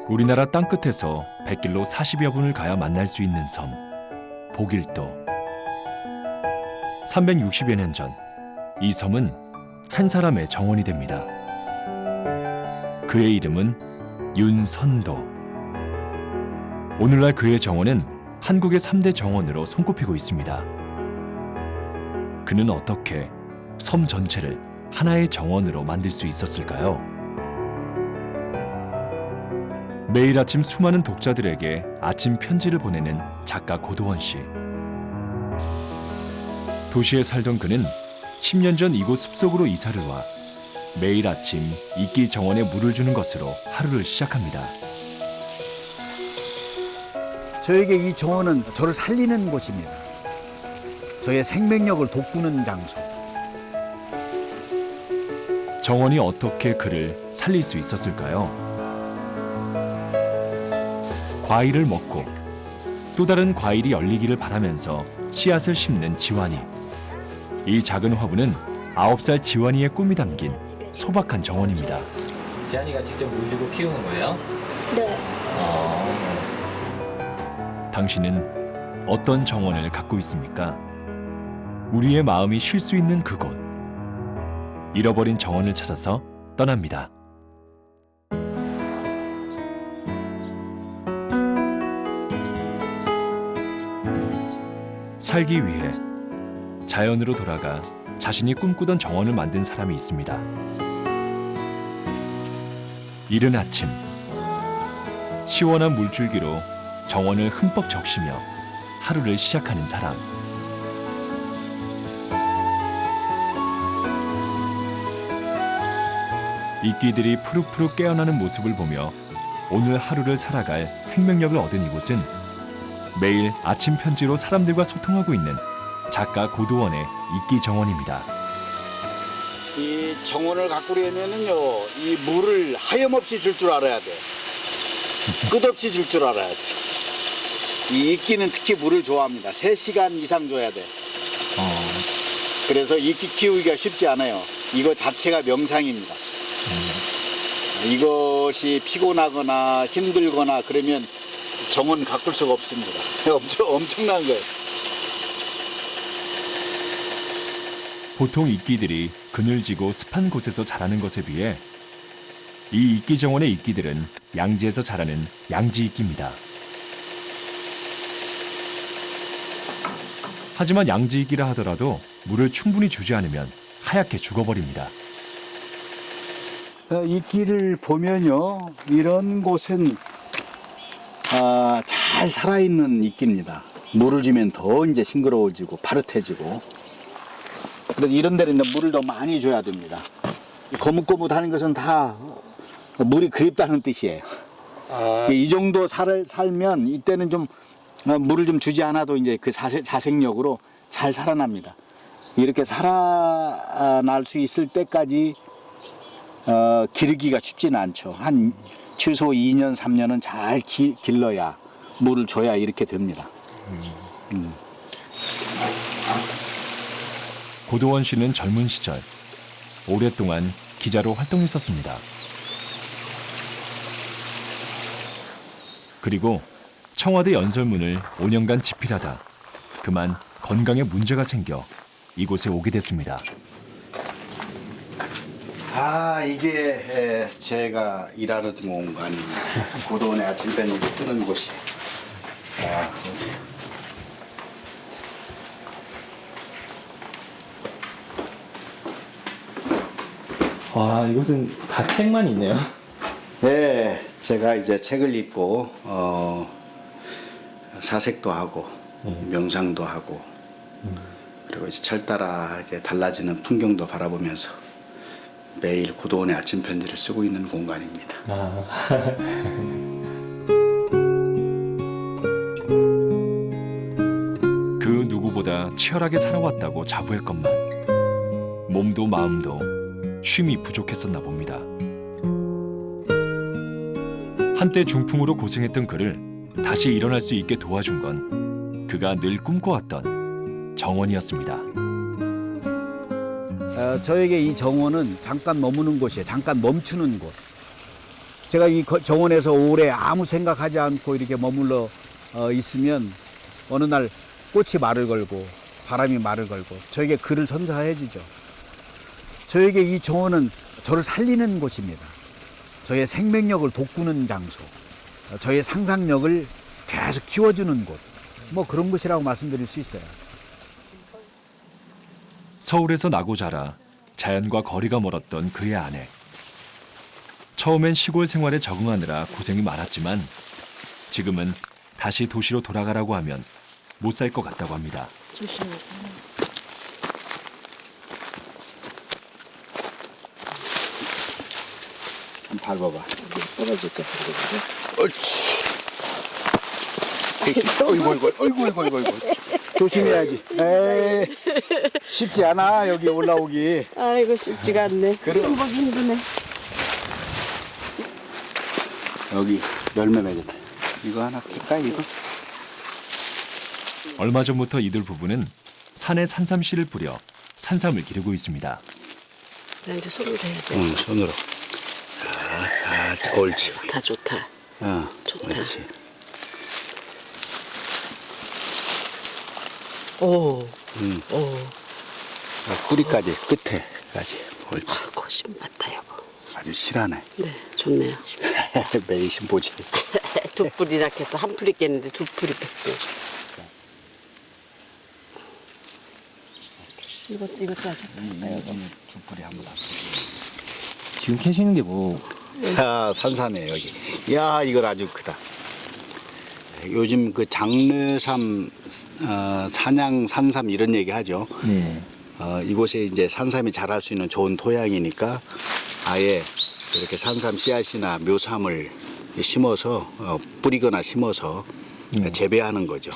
우리나라 땅끝에서 백길로 40여 분을 가야 만날 수 있는 섬, 보길도. 360여 년 전, 이 섬은 한 사람의 정원이 됩니다. 그의 이름은 윤선도. 오늘날 그의 정원은 한국의 3대 정원으로 손꼽히고 있습니다. 그는 어떻게 섬 전체를 하나의 정원으로 만들 수 있었을까요? 매일 아침 수많은 독자들에게 아침 편지를 보내는 작가 고도원 씨. 도시에 살던 그는 10년 전 이곳 숲속으로 이사를 와 매일 아침 이끼 정원에 물을 주는 것으로 하루를 시작합니다. 저에게 이 정원은 저를 살리는 곳입니다. 저의 생명력을 돋구는 장소. 정원이 어떻게 그를 살릴 수 있었을까요? 과일을 먹고 또 다른 과일이 열리기를 바라면서 씨앗을 심는 지환이. 이 작은 화분은 9살 지환이의 꿈이 담긴 소박한 정원입니다. 지한이가 직접 물 주고 키우는 거예요? 네. 당신은 어떤 정원을 갖고 있습니까? 우리의 마음이 쉴 수 있는 그곳. 잃어버린 정원을 찾아서 떠납니다. 살기 위해 자연으로 돌아가 자신이 꿈꾸던 정원을 만든 사람이 있습니다. 이른 아침, 시원한 물줄기로 정원을 흠뻑 적시며 하루를 시작하는 사람. 이끼들이 푸르푸르 깨어나는 모습을 보며 오늘 하루를 살아갈 생명력을 얻은 이곳은 매일 아침 편지로 사람들과 소통하고 있는 작가 고도원의 이끼 정원입니다. 이 정원을 가꾸려면은요, 이 물을 하염없이 줄 줄 알아야 돼. 끝없이 줄 줄 알아야 돼. 이 이끼는 특히 물을 좋아합니다. 3시간 이상 줘야 돼. 그래서 이끼 키우기가 쉽지 않아요. 이거 자체가 명상입니다. 이것이 피곤하거나 힘들거나 그러면 정원 가꿀 수가 없습니다. 엄청난 거예요. 보통 이끼들이 그늘지고 습한 곳에서 자라는 것에 비해 이 이끼 정원의 이끼들은 양지에서 자라는 양지 이끼입니다. 하지만 양지 이끼라 하더라도 물을 충분히 주지 않으면 하얗게 죽어버립니다. 이끼를 보면요, 이런 곳은 잘 살아있는 이끼입니다. 물을 주면 더 이제 싱그러워지고 파릇해지고. 그래서 이런 데는 이제 물을 더 많이 줘야 됩니다. 거뭇거뭇하는 것은 다 물이 그립다는 뜻이에요. 이 정도 살면 이때는 좀 물을 좀 주지 않아도 이제 그 자생력으로 잘 살아납니다. 이렇게 살아날 수 있을 때까지 기르기가 쉽지는 않죠. 한 최소 2년, 3년은 잘 길러야, 물을 줘야 이렇게 됩니다. 고도원 씨는 젊은 시절 오랫동안 기자로 활동했었습니다. 그리고 청와대 연설문을 5년간 집필하다 그만 건강에 문제가 생겨 이곳에 오게 됐습니다. 이게 제가 일하는 공간입니다. 고도원의 아침 편지를 쓰는 곳이. 보세요. 와, 이곳은 다 책만 있네요. 네, 제가 이제 책을 읽고 사색도 하고 명상도 하고 그리고 이제 철따라 이제 달라지는 풍경도 바라보면서 매일 고도원의 아침 편지를 쓰고 있는 공간입니다. 그 누구보다 치열하게 살아왔다고 자부했건만 몸도 마음도 쉼이 부족했었나 봅니다. 한때 중풍으로 고생했던 그를 다시 일어날 수 있게 도와준 건 그가 늘 꿈꿔왔던 정원이었습니다. 저에게 이 정원은 잠깐 머무는 곳이에요. 잠깐 멈추는 곳. 제가 이 정원에서 오래 아무 생각하지 않고 이렇게 머물러 있으면 어느 날 꽃이 말을 걸고 바람이 말을 걸고 저에게 그를 선사해주죠. 저에게 이 정원은 저를 살리는 곳입니다. 저의 생명력을 돋구는 장소, 저의 상상력을 계속 키워주는 곳, 뭐 그런 곳이라고 말씀드릴 수 있어요. 서울에서 나고 자라 자연과 거리가 멀었던 그의 아내. 처음엔 시골 생활에 적응하느라 고생이 많았지만 지금은 다시 도시로 돌아가라고 하면 못 살 것 같다고 합니다. 한번 밟아봐. 떨어질 것 같은데. 옳지. 어이구. 조심해야지. 에이, 쉽지 않아, 여기 올라오기. 아이고 쉽지가 않네. 그래. 손보기 힘드네. 여기 열매 맺었다. 이거 하나 캘까, 이거? 얼마 전부터 이들 부부는 산에 산삼씨를 뿌려 산삼을 기르고 있습니다. 나 이제 손으로 해야지. 응, 손으로. 옳지. 다 좋다. 좋다. 옳지. 오. 응. 뿌리까지, 끝에까지. 옳지. 거심 맞다 여보. 아주 실하네. 네, 좋네요. 매이신 보지. 두 뿌리나 했어. 한 뿌리 깼는데 두 뿌리 뺐어. 이것도 하자. 두 뿌리 한번 다. 지금 캐시는 게 뭐? 야, 산사네, 여기. 야, 이걸 아주 크다. 요즘 그 장르삼, 산양, 산삼 이런 얘기 하죠. 네. 이곳에 이제 산삼이 자랄 수 있는 좋은 토양이니까 아예 이렇게 산삼 씨앗이나 묘삼을 심어서 뿌리거나 심어서 재배하는 거죠.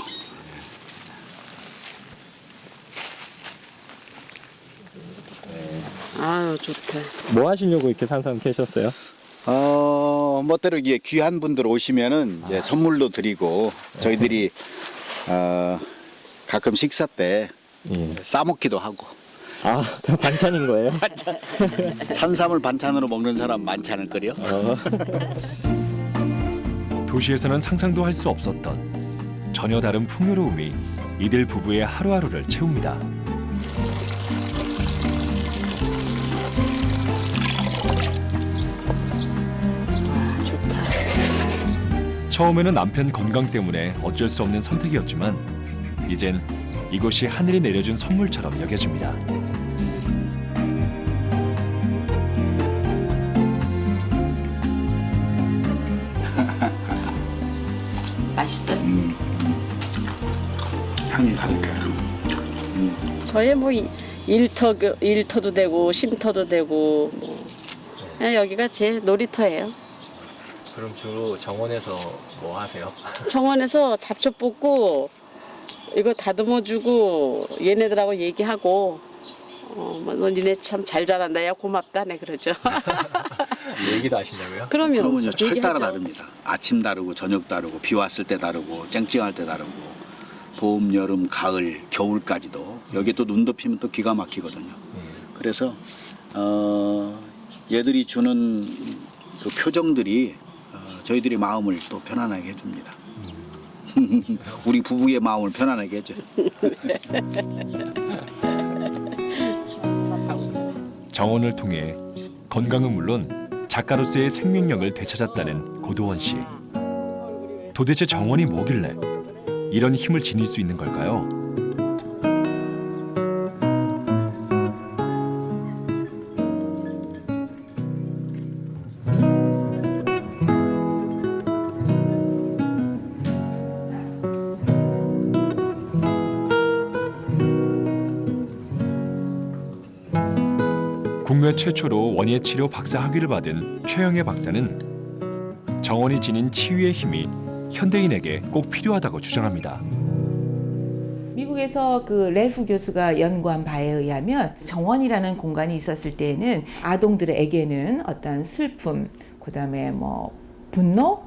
아유 좋다. 뭐 하시려고 이렇게 산삼 캐셨어요? 멋대로 이게 귀한 분들 오시면은 이제 선물로 드리고 저희들이 가끔 식사 때 예. 싸먹기도 하고 아, 다 반찬인 거예요? 산삼을 반찬으로 먹는 사람 많지 않을걸요? 도시에서는 상상도 할 수 없었던 전혀 다른 풍요로움이 이들 부부의 하루하루를 채웁니다. 처음에는 남편 건강 때문에 어쩔 수 없는 선택이었지만 이젠 이곳이 하늘이 내려준 선물처럼 여겨집니다. 맛있어. 향이 다르니까. 저의 뭐 일터도 되고 쉼터도 되고 뭐 그냥 여기가 제 놀이터예요. 그럼 주로 정원에서 뭐 하세요? 정원에서 잡초 뽑고 이거 다듬어주고 얘네들하고 얘기하고 뭐 니네 참 잘 자란다 야 고맙다 네 그러죠. 얘기도 하시냐고요? 그러면 그러면요 철 따라 얘기하죠. 다릅니다. 아침 다르고 저녁 다르고 비 왔을 때 다르고 쨍쨍할 때 다르고 봄, 여름, 가을, 겨울까지도 여기 또 눈 덮이면 또 기가 막히거든요. 그래서 얘들이 주는 그 표정들이 저희들이 마음을 또 편안하게 해줍니다. 우리 부부의 마음을 편안하게 해줘. 정원을 통해 건강은 물론 작가로서의 생명력을 되찾았다는 고도원 씨. 도대체 정원이 뭐길래 이런 힘을 지닐 수 있는 걸까요? 국내 최초로 원예 치료 박사 학위를 받은 최영애 박사는 정원이 지닌 치유의 힘이 현대인에게 꼭 필요하다고 주장합니다. 미국에서 그 렐프 교수가 연구한 바에 의하면 정원이라는 공간이 있었을 때에는 아동들에게는 어떤 슬픔, 그다음에 뭐 분노,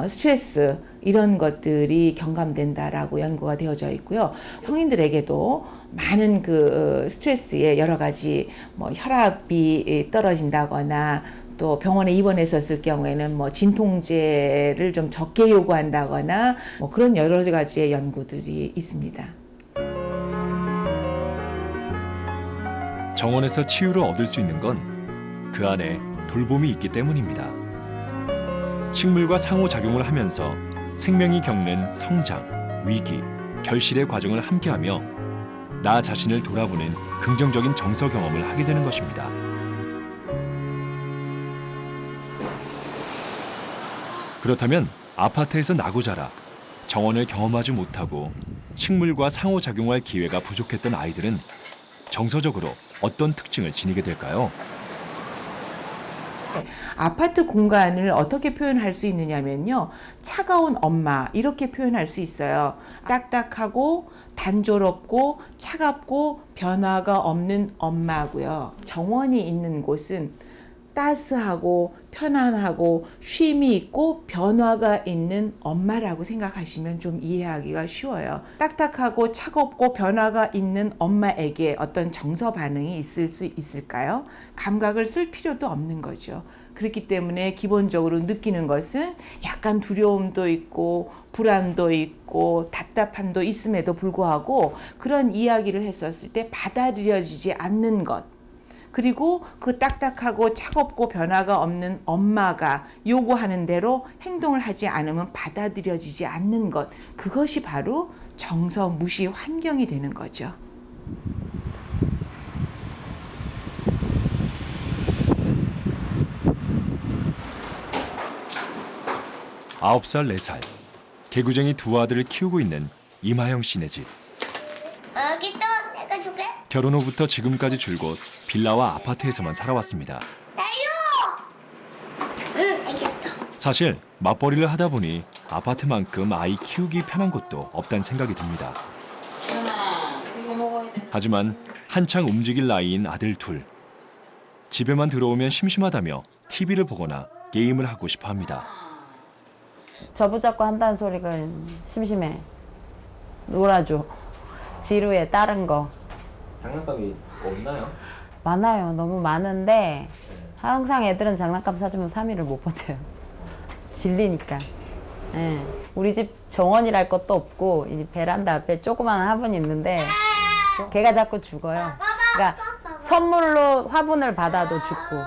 스트레스 이런 것들이 경감된다라고 연구가 되어져 있고요. 성인들에게도 많은 그 스트레스에 여러 가지 뭐 혈압이 떨어진다거나 또 병원에 입원했었을 경우에는 뭐 진통제를 좀 적게 요구한다거나 뭐 그런 여러 가지의 연구들이 있습니다. 정원에서 치유를 얻을 수 있는 건 그 안에 돌봄이 있기 때문입니다. 식물과 상호작용을 하면서 생명이 겪는 성장, 위기, 결실의 과정을 함께하며 나 자신을 돌아보는 긍정적인 정서 경험을 하게 되는 것입니다. 그렇다면 아파트에서 나고 자라 정원을 경험하지 못하고 식물과 상호작용할 기회가 부족했던 아이들은 정서적으로 어떤 특징을 지니게 될까요? 아파트 공간을 어떻게 표현할 수 있느냐면요. 차가운 엄마 이렇게 표현할 수 있어요. 딱딱하고 단조롭고 차갑고 변화가 없는 엄마고요. 정원이 있는 곳은 따스하고 편안하고 쉼이 있고 변화가 있는 엄마라고 생각하시면 좀 이해하기가 쉬워요. 딱딱하고 차갑고 변화가 있는 엄마에게 어떤 정서 반응이 있을 수 있을까요? 감각을 쓸 필요도 없는 거죠. 그렇기 때문에 기본적으로 느끼는 것은 약간 두려움도 있고 불안도 있고 답답함도 있음에도 불구하고 그런 이야기를 했었을 때 받아들여지지 않는 것, 그리고 그 딱딱하고 차갑고 변화가 없는 엄마가 요구하는 대로 행동을 하지 않으면 받아들여지지 않는 것, 그것이 바로 정서 무시 환경이 되는 거죠. 아홉 살, 4살, 개구쟁이 두 아들을 키우고 있는 이마영 씨네 집. 여기 또 내가 줄게. 결혼 후부터 지금까지 줄곧 빌라와 아파트에서만 살아왔습니다. 나요. 응, 알겠다. 사실 맞벌이를 하다 보니 아파트만큼 아이 키우기 편한 곳도 없다는 생각이 듭니다. 하지만 한창 움직일 나이인 아들 둘. 집에만 들어오면 심심하다며 TV를 보거나 게임을 하고 싶어 합니다. 저 붙잡고 한다는 소리가 심심해. 놀아줘. 지루해, 다른 거. 장난감이 없나요? 많아요. 너무 많은데 항상 애들은 장난감 사주면 3일을 못 버텨요. 질리니까. 예. 우리 집 정원이랄 것도 없고 이 베란다 앞에 조그마한 화분이 있는데 걔가 자꾸 죽어요. 그러니까 선물로 화분을 받아도 죽고.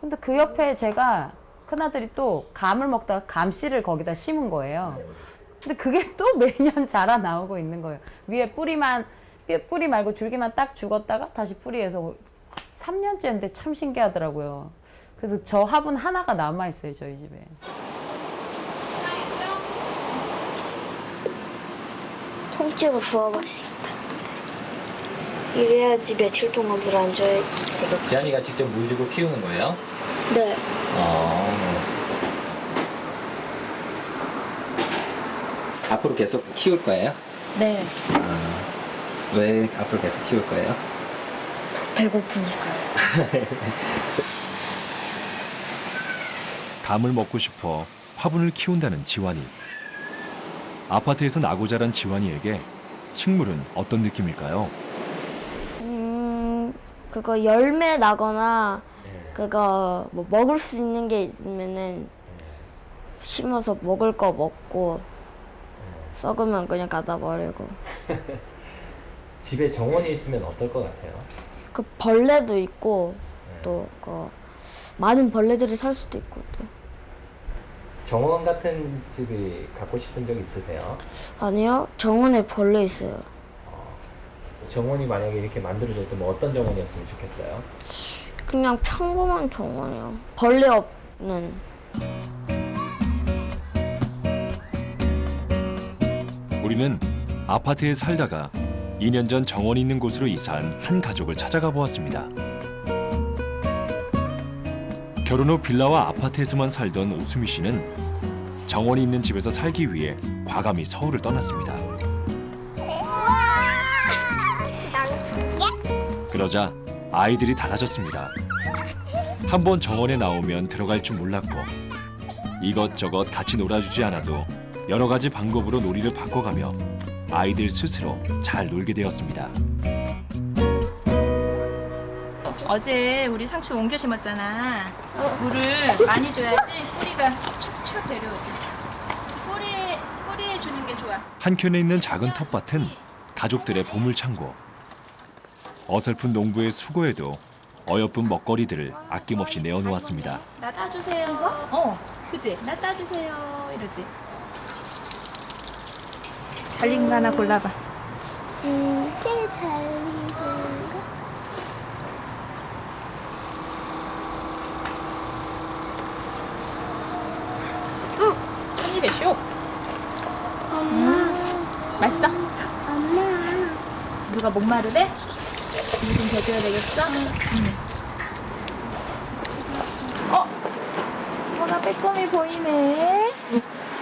근데 그 옆에 제가 큰아들이 또 감을 먹다가 감씨를 거기다 심은 거예요. 근데 그게 또 매년 자라나오고 있는 거예요. 위에 뿌리 말고 줄기만 딱 죽었다가 다시 뿌리에서 3년째인데 참 신기하더라고요. 그래서 저 화분 하나가 남아있어요, 저희 집에. 통째로 부어버리겠다. 이래야지 며칠 동안 물 안 줘야 되겠지. 지안이가 직접 물 주고 키우는 거예요? 네. 앞으로 계속 키울 거예요? 네. 왜 앞으로 계속 키울 거예요? 배고프니까요. 감을 먹고 싶어 화분을 키운다는 지환이. 아파트에서 나고 자란 지환이에게 식물은 어떤 느낌일까요? 그거 열매 나거나 그거 뭐 먹을 수 있는 게 있으면은 심어서 먹을 거 먹고 썩으면 그냥 갖다 버리고. 집에 정원이 있으면 어떨 것 같아요? 그 벌레도 있고 또 그 많은 벌레들이 살 수도 있고 또. 정원 같은 집이 갖고 싶은 적 있으세요? 아니요, 정원에 벌레 있어요. 정원이 만약에 이렇게 만들어졌다면 어떤 정원이었으면 좋겠어요? 그냥 평범한 정원이요. 벌레 없는. 우리는 아파트에 살다가 2년 전 정원이 있는 곳으로 이사한 한 가족을 찾아가 보았습니다. 결혼 후 빌라와 아파트에서만 살던 오수미 씨는 정원이 있는 집에서 살기 위해 과감히 서울을 떠났습니다. 그러자 아이들이 달라졌습니다. 한번 정원에 나오면 들어갈 줄 몰랐고 이것저것 같이 놀아주지 않아도 여러 가지 방법으로 놀이를 바꿔가며 아이들 스스로 잘 놀게 되었습니다. 어제 우리 상추 옮겨 심었잖아. 물을 많이 줘야지 뿌리가 촥촥 내려오지. 뿌리에 주는 게 좋아. 한켠에 있는 작은 텃밭은 가족들의 보물창고. 어설픈 농부의 수고에도 어여쁜 먹거리들을 아낌없이 내어놓았습니다. 나 따주세요. 이거? 그지? 나 따주세요. 이러지. 잘 익은 거 하나 골라봐. 제일 잘 익은 거? 한 입에 쇼. 엄마, 맛있어? 엄마. 누가 목마르대? 물 좀 더 줘야 되겠어? 뭐가 빼꼼히 보이네.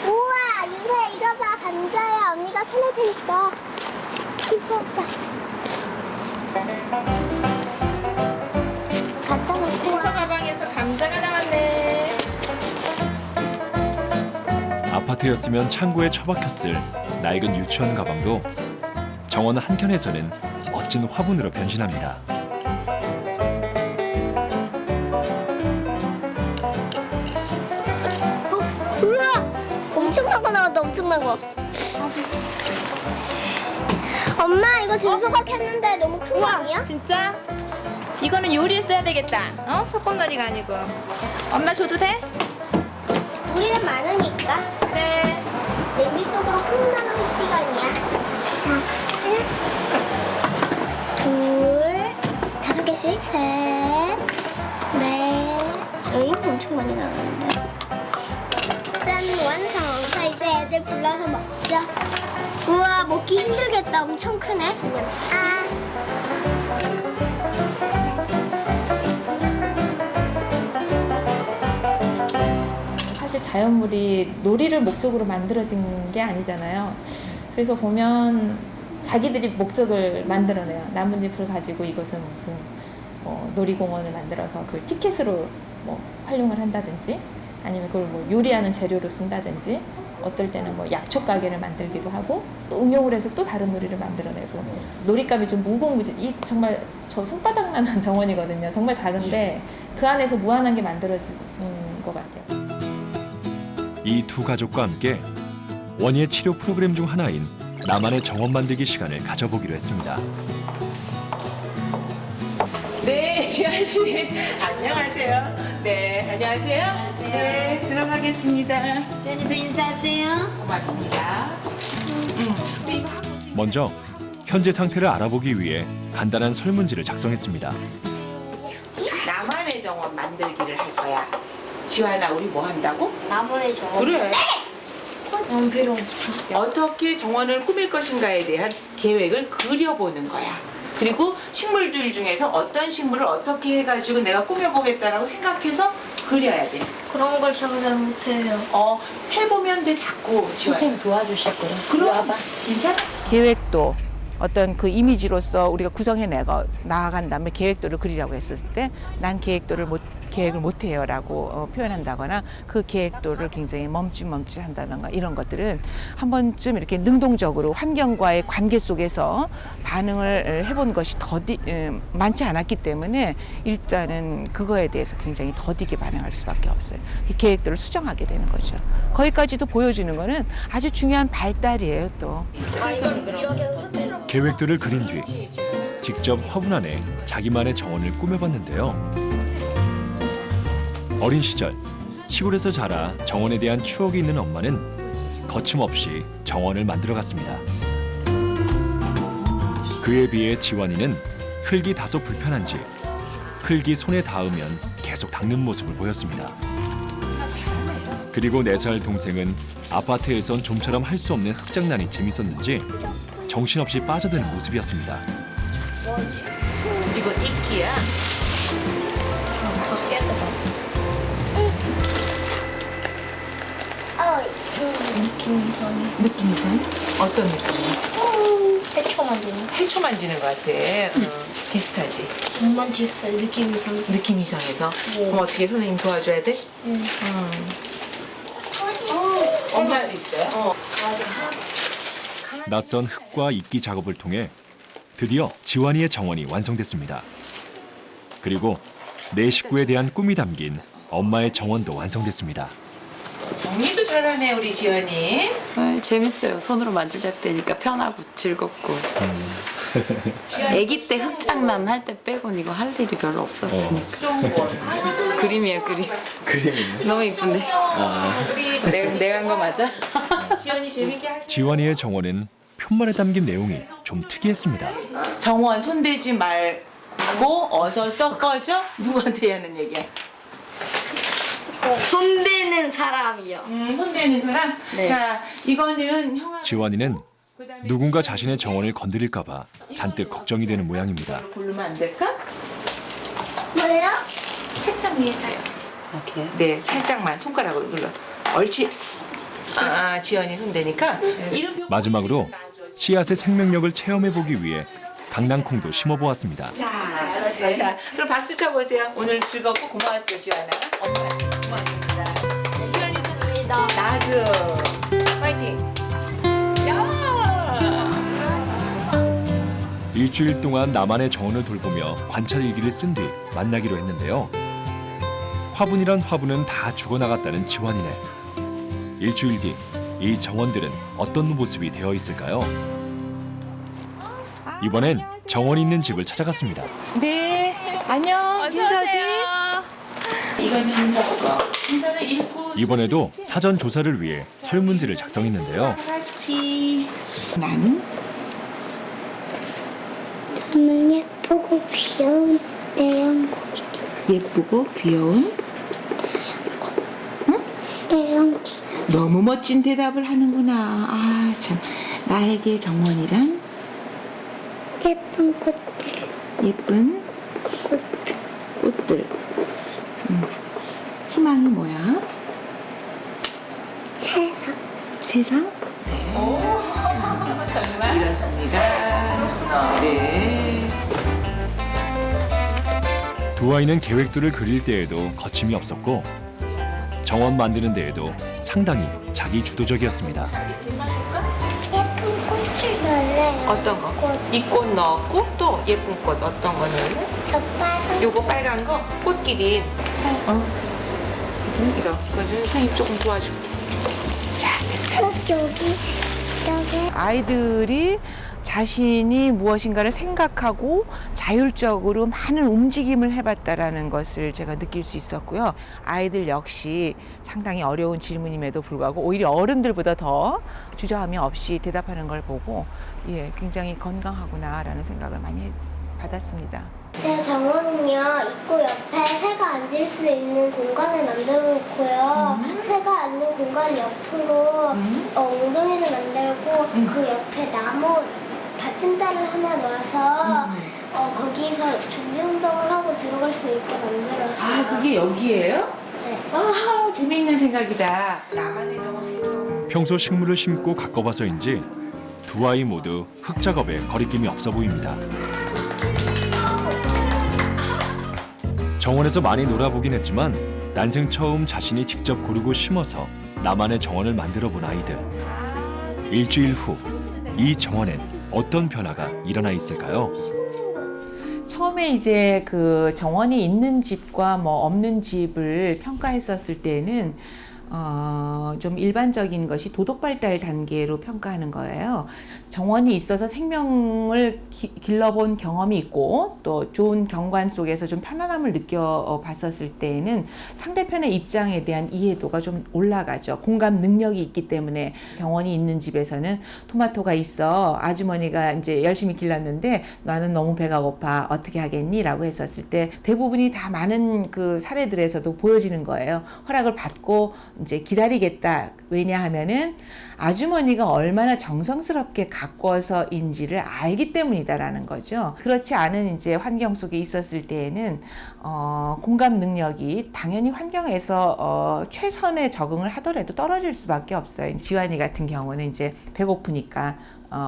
우와, 윤서야 이거 봐. 감자야. 언니가 캐낼 테니까. 씹어봐. 갖다 놓고 신서 가방에서 감자가 나왔네. 아파트였으면 창고에 처박혔을 낡은 유치원 가방도 정원 한켠에서는 멋진 화분으로 변신합니다. 우와! 엄청난 거 나왔다, 엄청난 거. 엄마, 이거 준서가 캤는데 너무 큰 거 아니야? 진짜? 이거는 요리에 써야 되겠다. 소꿉놀이가 아니고. 엄마 줘도 돼? 우리는 많으니까. 그래. 냄비 속으로 콩나물 시간이야. 자, 하나, 둘, 5개씩, 셋, 넷. 에이, 엄청 많이 나오는데. 짠, 완성. 자, 이제 애들 불러서 먹자. 우와, 먹기 힘들겠다. 엄청 크네. 사실 자연물이 놀이를 목적으로 만들어진 게 아니잖아요. 그래서 보면 자기들이 목적을 만들어내요. 나뭇잎을 가지고 이것은 무슨 놀이공원을 만들어서 그 티켓으로 뭐 활용을 한다든지 아니면 그걸 뭐 요리하는 재료로 쓴다든지 어떨 때는 뭐 약초 가게를 만들기도 하고 또 응용을 해서 또 다른 놀이를 만들어내고 놀이감이 좀 무궁무진 이 정말 저 손바닥만한 정원이거든요. 정말 작은데 그 안에서 무한한 게 만들어지는 것 같아요. 이 두 가족과 함께 원희의 치료 프로그램 중 하나인 나만의 정원 만들기 시간을 가져보기로 했습니다. 네, 지한 씨. 안녕하세요. 네, 안녕하세요. 네, 들어가겠습니다. 지연이도 인사하세요. 고맙습니다. 먼저 현재 상태를 알아보기 위해 간단한 설문지를 작성했습니다. 나만의 정원 만들기를 할 거야. 지환아, 우리 뭐 한다고? 나무의 정원. 그래. 필요 없어. 어떻게 정원을 꾸밀 것인가에 대한 계획을 그려보는 거야. 그리고 식물들 중에서 어떤 식물을 어떻게 해가지고 내가 꾸며보겠다라고 생각해서 그려야 돼. 그런 걸 제가 잘 못해요. 해보면 돼, 자꾸. 지환아. 선생님 도와주실 거예요. 그럼 괜찮아? 계획도 어떤 그 이미지로서 우리가 구성해 나아간 다음에 계획도를 그리라고 했을 때 난 계획을 못해요라고 표현한다거나 그 계획도를 굉장히 멈칫멈칫한다던가 이런 것들은 한 번쯤 이렇게 능동적으로 환경과의 관계 속에서 반응을 해본 것이 많지 않았기 때문에 일단은 그거에 대해서 굉장히 더디게 반응할 수밖에 없어요. 이 계획도를 수정하게 되는 거죠. 거기까지도 보여주는 거는 아주 중요한 발달이에요 또. 계획들을 그린 뒤 직접 화분 안에 자기만의 정원을 꾸며봤는데요. 어린 시절 시골에서 자라 정원에 대한 추억이 있는 엄마는 거침없이 정원을 만들어갔습니다. 그에 비해 지환이는 흙이 다소 불편한지 흙이 손에 닿으면 계속 닦는 모습을 보였습니다. 그리고 4살 동생은 아파트에선 좀처럼 할 수 없는 흙장난이 재밌었는지 정신없이 빠져드는 모습이었습니다. 이거 이끼야. 밖에서 봐. 느낌 이상해. 느낌 이상해? 어떤 느낌이야? 해초 만드는 거. 해초 만지는 것 같아. 비슷하지? 못 만지겠어요. 느낌 이상해. 느낌 이상해서? 네. 그럼 어떻게 선생님 도와줘야 돼? 엄마 수 있어요? 낯선 흙과 이끼 작업을 통해 드디어 지환이의 정원이 완성됐습니다. 그리고 내 식구에 대한 꿈이 담긴 엄마의 정원도 완성됐습니다. 정리도 잘하네 우리 지연이. 재밌어요. 손으로 만지작대니까 편하고 즐겁고. 아기 때 흙장난 할 때 빼고는 이거 할 일이 별로 없었으니까. 그림이에요, 그림. 그림이네. 너무 이쁜데. 내가 한 거 맞아? 지연이 재밌게 하세요. 지원이의 정원은 편말에 담긴 내용이 좀 특이했습니다. 정원 손대지 말고 어서 섞어줘. 누구한테 하는 얘기야? 손대는 사람이요. 손대는 사람? 네. 자, 이거는 형아. 지원이는 누군가 자신의 정원을 건드릴까봐 잔뜩 걱정이 되는 모양입니다. 고르면 안 될까? 뭐예요? 책상 위에서요. 이렇게. 네, 살짝만 손가락으로 눌러. 옳지. 아, 지연이 손대니까. 이름표 마지막으로 씨앗의 생명력을 체험해보기 위해 강낭콩도 심어보았습니다. 자, 알았어요. 자, 그럼 박수 쳐보세요. 오늘 즐겁고 고마웠어, 지연아. 엄마한테 고맙습니다. 지연이도 나도. 파이팅. 일주일 동안 나만의 정원을 돌보며 관찰 일기를 쓴 뒤 만나기로 했는데요. 화분이란 화분은 다 죽어나갔다는 지원이네. 일주일 뒤 이 정원들은 어떤 모습이 되어 있을까요? 이번엔 정원이 있는 집을 찾아갔습니다. 네, 안녕. 진서지. 이건 진서 거. 진서는 읽고. 이번에도 사전 조사를 위해 설문지를 작성했는데요. 같이. 나는 저는 예쁘고 귀여운 내연고기. 예쁘고 귀여운. 내연기. 너무 멋진 대답을 하는구나. 아, 참. 나에게 정원이란 예쁜 꽃들. 예쁜 꽃들. 희망이 뭐야? 세상. 세상? 네. 정말? 이렇습니다. 네. 두 아이는 계획들을 그릴 때에도 거침이 없었고 정원 만드는 데에도 상당히 자기 주도적이었습니다. 예쁜 꽃을 넣을래요. 어떤 거? 꽃. 이 꽃 넣었고 또 예쁜 꽃 어떤 거 넣을래? 저 빨간. 요거 빨간 거 꽃기린. 이거 선생님 조금 도와줄게. 자, 꽃 여기. 여기. 아이들이 자신이 무엇인가를 생각하고 자율적으로 많은 움직임을 해봤다라는 것을 제가 느낄 수 있었고요. 아이들 역시 상당히 어려운 질문임에도 불구하고 오히려 어른들보다 더 주저함이 없이 대답하는 걸 보고 굉장히 건강하구나라는 생각을 많이 받았습니다. 제 정원은요, 입구 옆에 새가 앉을 수 있는 공간을 만들어 놓고요. 새가 앉는 공간 옆으로 웅덩이를 만들고 그 옆에 나무 받침대를 하나 놔서 거기서 준비 운동을 하고 들어갈 수 있게 만들었어요. 아, 그게 여기예요? 네. 아, 재미있는 생각이다. 나만의 정원. 평소 식물을 심고 가꿔봐서인지 두 아이 모두 흙 작업에 거리낌이 없어 보입니다. 정원에서 많이 놀아보긴 했지만 난생 처음 자신이 직접 고르고 심어서 나만의 정원을 만들어 본 아이들. 일주일 후 이 정원엔 어떤 변화가 일어나 있을까요? 처음에 이제 그 정원이 있는 집과 뭐 없는 집을 평가했었을 때는 좀 일반적인 것이 도덕 발달 단계로 평가하는 거예요. 정원이 있어서 생명을 길러본 경험이 있고 또 좋은 경관 속에서 좀 편안함을 느껴봤었을 때에는 상대편의 입장에 대한 이해도가 좀 올라가죠. 공감 능력이 있기 때문에 정원이 있는 집에서는 토마토가 있어. 아주머니가 이제 열심히 길렀는데 나는 너무 배가 고파. 어떻게 하겠니? 라고 했었을 때 대부분이 다 많은 그 사례들에서도 보여지는 거예요. 허락을 받고 이제 기다리겠다. 왜냐하면은 아주머니가 얼마나 정성스럽게 가꿔서인지를 알기 때문이다라는 거죠. 그렇지 않은 이제 환경 속에 있었을 때에는 공감 능력이 당연히 환경에서 최선의 적응을 하더라도 떨어질 수밖에 없어요. 지환이 같은 경우는 이제 배고프니까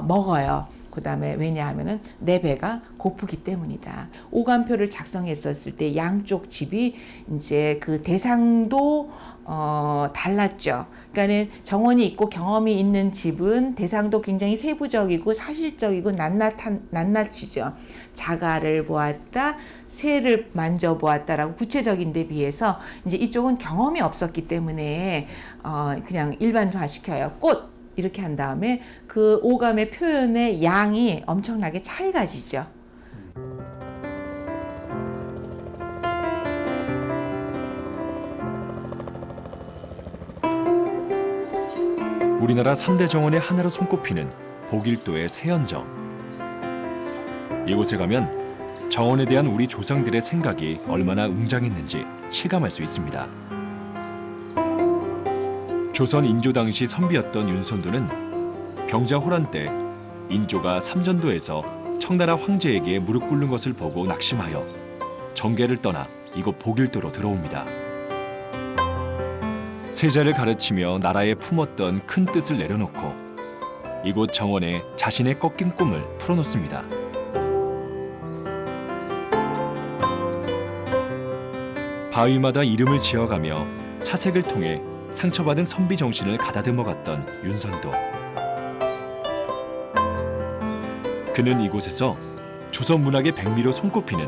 먹어요. 그다음에 왜냐하면은 내 배가 고프기 때문이다. 오감표를 작성했었을 때 양쪽 집이 이제 그 대상도 달랐죠. 그러니까는 정원이 있고 경험이 있는 집은 대상도 굉장히 세부적이고 사실적이고 낱낱이죠. 자가를 보았다, 새를 만져보았다라고 구체적인 데 비해서 이제 이쪽은 경험이 없었기 때문에 그냥 일반화시켜요. 꽃 이렇게 한 다음에 그 오감의 표현의 양이 엄청나게 차이가 지죠. 우리나라 3대 정원의 하나로 손꼽히는 보길도의 세연정. 이곳에 가면 정원에 대한 우리 조상들의 생각이 얼마나 웅장했는지 실감할 수 있습니다. 조선 인조 당시 선비였던 윤선도는 병자호란 때 인조가 삼전도에서 청나라 황제에게 무릎 꿇는 것을 보고 낙심하여 정계를 떠나 이곳 보길도로 들어옵니다. 세자를 가르치며 나라에 품었던 큰 뜻을 내려놓고 이곳 정원에 자신의 꺾인 꿈을 풀어놓습니다. 바위마다 이름을 지어가며 사색을 통해 상처받은 선비 정신을 가다듬어 갔던 윤선도. 그는 이곳에서 조선 문학의 백미로 손꼽히는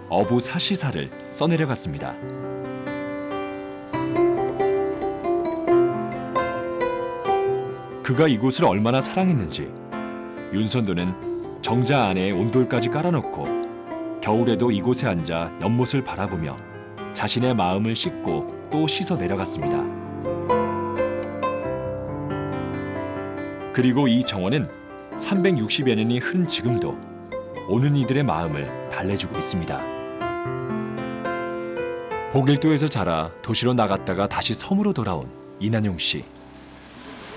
어부사시사를 써내려갔습니다. 그가 이곳을 얼마나 사랑했는지 윤선도는 정자 안에 온돌까지 깔아놓고 겨울에도 이곳에 앉아 연못을 바라보며 자신의 마음을 씻고 또 씻어 내려갔습니다. 그리고 이 정원은 360여 년이 흐른 지금도 오는 이들의 마음을 달래주고 있습니다. 보길도에서 자라 도시로 나갔다가 다시 섬으로 돌아온 이난용 씨.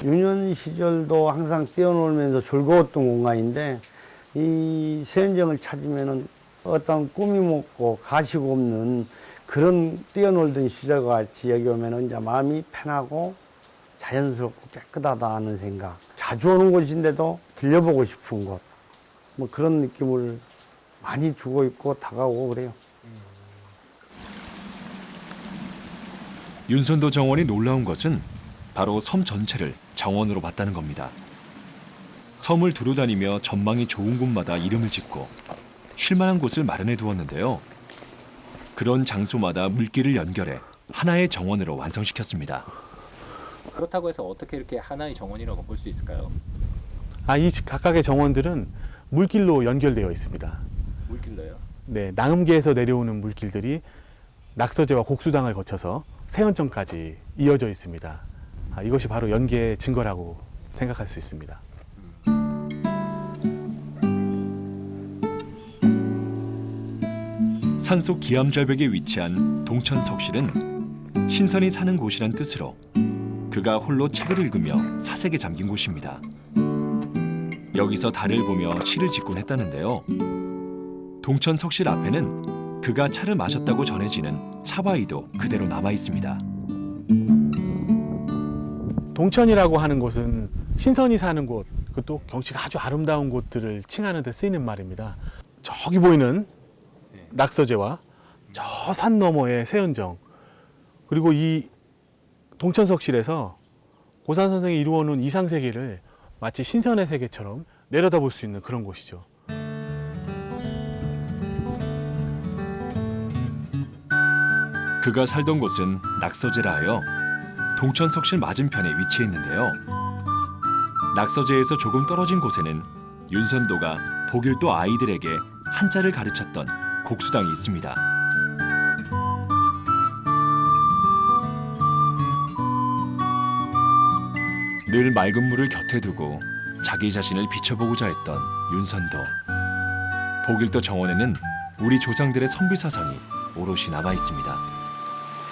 유년 시절도 항상 뛰어놀면서 즐거웠던 공간인데 이 세연정을 찾으면은 어떤 꿈이 먹고 가시고 없는 그런 뛰어놀던 시절과 같이 여기 오면은 이제 마음이 편하고 자연스럽고 깨끗하다는 생각. 자주 오는 곳인데도 들려보고 싶은 곳. 뭐 그런 느낌을 많이 주고 있고 다가오고 그래요. 윤선도 정원이 놀라운 것은 바로 섬 전체를 정원으로 봤다는 겁니다. 섬을 두루다니며 전망이 좋은 곳마다 이름을 짓고 쉴만한 곳을 마련해 두었는데요. 그런 장소마다 물길을 연결해 하나의 정원으로 완성시켰습니다. 그렇다고 해서 어떻게 이렇게 하나의 정원이라고 볼 수 있을까요? 이 각각의 정원들은 물길로 연결되어 있습니다. 물길로요? 네, 나음계에서 내려오는 물길들이 낙서제와 곡수당을 거쳐서 세연정까지 이어져 있습니다. 이것이 바로 연계의 증거라고 생각할 수 있습니다. 산속 기암절벽에 위치한 동천석실은 신선이 사는 곳이란 뜻으로 그가 홀로 책을 읽으며 사색에 잠긴 곳입니다. 여기서 달을 보며 시를 짓곤 했다는데요. 동천석실 앞에는 그가 차를 마셨다고 전해지는 차바위도 그대로 남아 있습니다. 동천이라고 하는 곳은 신선이 사는 곳, 그것도 경치가 아주 아름다운 곳들을 칭하는 데 쓰이는 말입니다. 저기 보이는 낙서제와 저 산 너머의 세연정, 그리고 이 동천석실에서 고산 선생이 이루어놓은 이상세계를 마치 신선의 세계처럼 내려다볼 수 있는 그런 곳이죠. 그가 살던 곳은 낙서제라 하여 동천석실 맞은편에 위치해 있는데요. 낙서제에서 조금 떨어진 곳에는 윤선도가 보길도 아이들에게 한자를 가르쳤던 곡수당이 있습니다. 늘 맑은 물을 곁에 두고 자기 자신을 비춰보고자 했던 윤선도. 보길도 정원에는 우리 조상들의 선비사상이 오롯이 남아 있습니다.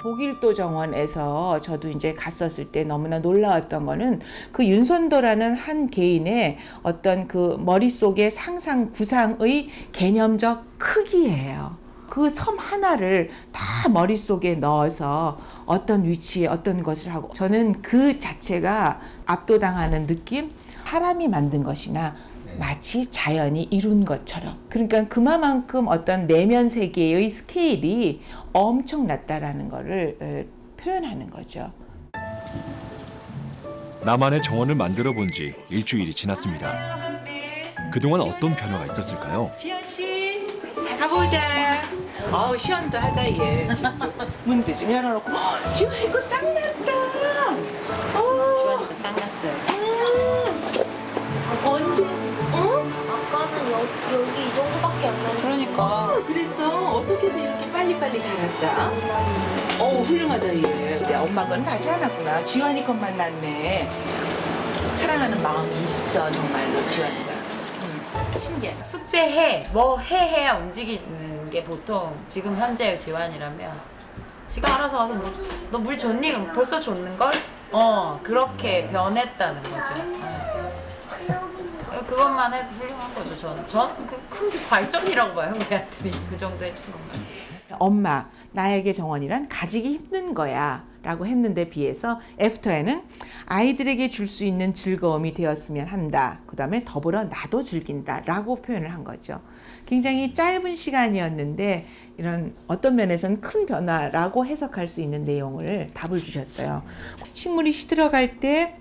보길도 정원에서 저도 이제 갔었을 때 너무나 놀라웠던 거는 그 윤선도라는 한 개인의 어떤 그 머릿속의 상상 구상의 개념적 크기예요. 그 섬 하나를 다 머릿속에 넣어서 어떤 위치에 어떤 것을 하고, 저는 그 자체가 압도당하는 느낌? 사람이 만든 것이나 마치 자연이 이룬 것처럼. 그러니까 그만큼 어떤 내면 세계의 스케일이 엄청났다라는 거를 표현하는 거죠. 나만의 정원을 만들어 본 지 일주일이 지났습니다. 그동안 어떤 변화가 있었을까요? 지연 씨, 가보자. 어우 시원도 하다 얘. 문도 좀 열어놓고. 지연이 거 쌍났다. 지원이도 쌍났어요. 언제? 응? 아까는 여기 이 정도밖에 안 나왔어. 그러니까. 그랬어. 어떻게 해서 이렇게 빨리빨리 자랐어? 어우 훌륭하다 얘. 내 엄마 건 나지 않았구나. 지연이 것만 났네. 사랑하는 마음이 있어 정말로 지연이가. 신기하다. 숙제해, 뭐 해야 움직이는 게 보통 지금 현재의 지환이라면 지가 알아서 와서 너 물 줬니? 그럼 벌써 줬는걸? 그렇게 변했다는 거죠. 그것만 해도 훌륭한 거죠. 저는 큰 발전이라고 봐요. 우리 아들이 그 정도 해준 것만. 엄마, 나에게 정원이란 가지기 힘든 거야 라고 했는데 비해서 애프터에는 아이들에게 줄 수 있는 즐거움이 되었으면 한다. 그 다음에 더불어 나도 즐긴다 라고 표현을 한 거죠. 굉장히 짧은 시간이었는데 이런 어떤 면에서는 큰 변화라고 해석할 수 있는 내용을 답을 주셨어요. 식물이 시들어갈 때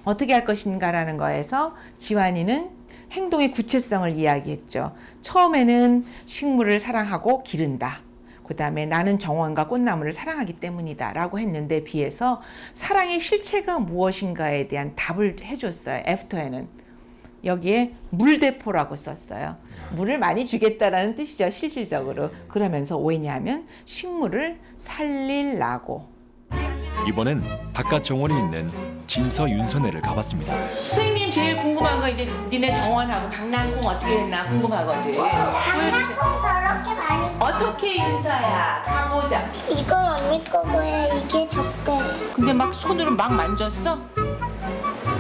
어떻게 할 것인가라는 거에서 지환이는 행동의 구체성을 이야기했죠. 처음에는 식물을 사랑하고 기른다. 그 다음에 나는 정원과 꽃나무를 사랑하기 때문이다 라고 했는데 비해서 사랑의 실체가 무엇인가에 대한 답을 해줬어요. 애프터에는 여기에 물대포라고 썼어요. 물을 많이 주겠다라는 뜻이죠. 실질적으로. 그러면서 왜냐하면 식물을 살리려고. 이번엔 바깥 정원이 있는 진서 윤선회를 가봤습니다. 선생님 제일 궁금한 거 이제 니네 정원하고 강낭콩 어떻게 됐나 궁금하거든. 강낭콩 저렇게 많이. 어떻게 윤서야? 가보자. 이건 언니 거고요. 이게 저거예요. 근데 막 손으로 막 만졌어?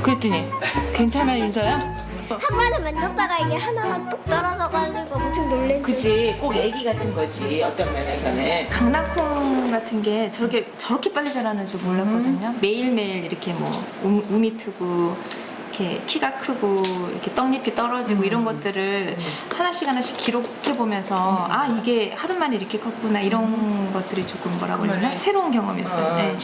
그랬더니 괜찮아 윤서야? 한 번에 만졌다가 이게 하나가 뚝 떨어져가지고 엄청 놀랬는데. 그치 꼭 애기 같은 거지 어떤 면에서는. 강낭콩 같은 게 저렇게 빨리 자라는 줄 몰랐거든요. 매일매일 이렇게 뭐 우미 트고 이렇게 키가 크고 이렇게 떡잎이 떨어지고 이런 것들을 하나씩 기록해 보면서 아 이게 하루 만에 이렇게 컸구나 이런 것들이 조금 뭐라고 그러나 새로운 경험이었어요. 네.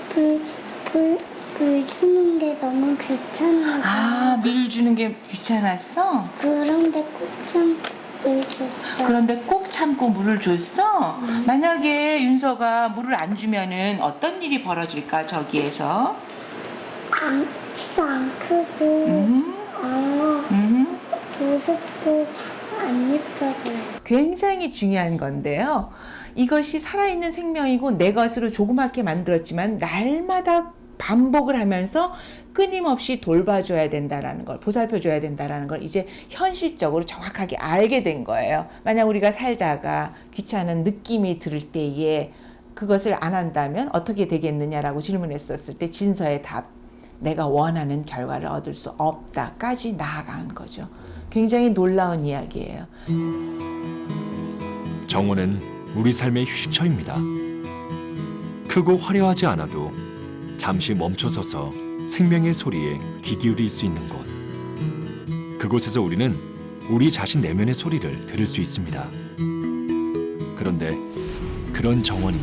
물 주는 게 너무 귀찮아서. 아, 물 주는 게 귀찮았어? 그런데 꼭 참고 물 줬어. 그런데 꼭 참고 물을 줬어? 만약에 윤서가 물을 안 주면은 어떤 일이 벌어질까 저기에서? 키가 안 크고 모습도 안 예뻐져요. 굉장히 중요한 건데요. 이것이 살아있는 생명이고 내 것으로 조그맣게 만들었지만 날마다 반복을 하면서 끊임없이 돌봐줘야 된다라는 걸, 보살펴줘야 된다라는 걸 이제 현실적으로 정확하게 알게 된 거예요. 만약 우리가 살다가 귀찮은 느낌이 들 때에 그것을 안 한다면 어떻게 되겠느냐라고 질문했었을 때 진서의 답, 내가 원하는 결과를 얻을 수 없다까지 나아간 거죠. 굉장히 놀라운 이야기예요. 정원은 우리 삶의 휴식처입니다. 크고 화려하지 않아도 잠시 멈춰서서 생명의 소리에 귀 기울일 수 있는 곳. 그곳에서 우리는 우리 자신 내면의 소리를 들을 수 있습니다. 그런데 그런 정원이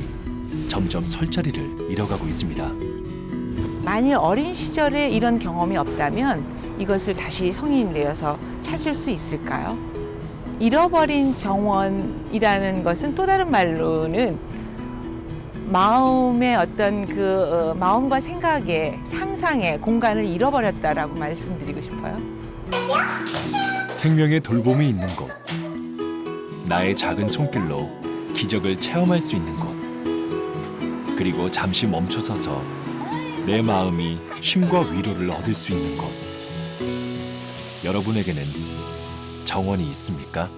점점 설 자리를 잃어가고 있습니다. 만일 어린 시절에 이런 경험이 없다면 이것을 다시 성인이 되어서 찾을 수 있을까요? 잃어버린 정원이라는 것은 또 다른 말로는 마음의 어떤 그 마음과 생각의 상상의 공간을 잃어버렸다라고 말씀드리고 싶어요. 생명의 돌봄이 있는 곳. 나의 작은 손길로 기적을 체험할 수 있는 곳. 그리고 잠시 멈춰서서 내 마음이 쉼과 위로를 얻을 수 있는 곳. 여러분에게는 정원이 있습니까?